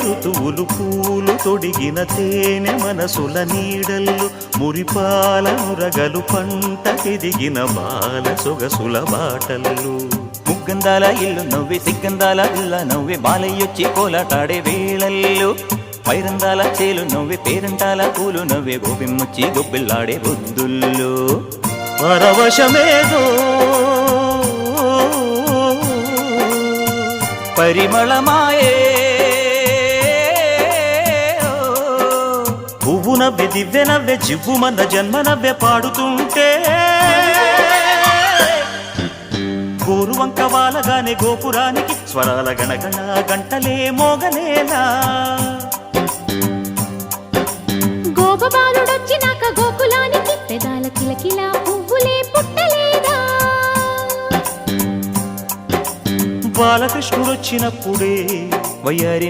ఋతువులు పూలు తొడిగిన తేనె మనసుల నీడల్లు మురిపాల మురగలు పంటకెదిగిన బాల సొగసుల బాటల్లు ముగ్గందాల ఇల్లు నవ్వి సిగ్గందాల ఇల్ల నవ్వి బాలయ్యొచ్చి కోలాటాడే వేళల్లు పైరందాల చేలు నవ్వి పేరంటాల పూలు నవ్వే గోపిమ్మొచ్చి గొబ్బిల్లాడే బొద్దుల్లో పరవశమేదో పరిమళమాయే పువ్వు నవ్వె దివ్వె నవ్వె జివ్వుమన్న జన్మ నవ్వె పాడుతుంటే గోరువంక వాలగానే గోపురానికి స్వరాల గణగణ గంటలే మోగలేలా గోపబాలుడొచ్చినాక గోకులానికి పెదాల కిలకిలా పువ్వులే పుట్టలేదా బాలకృష్ణుడొచ్చినప్పుడే వయ్యారి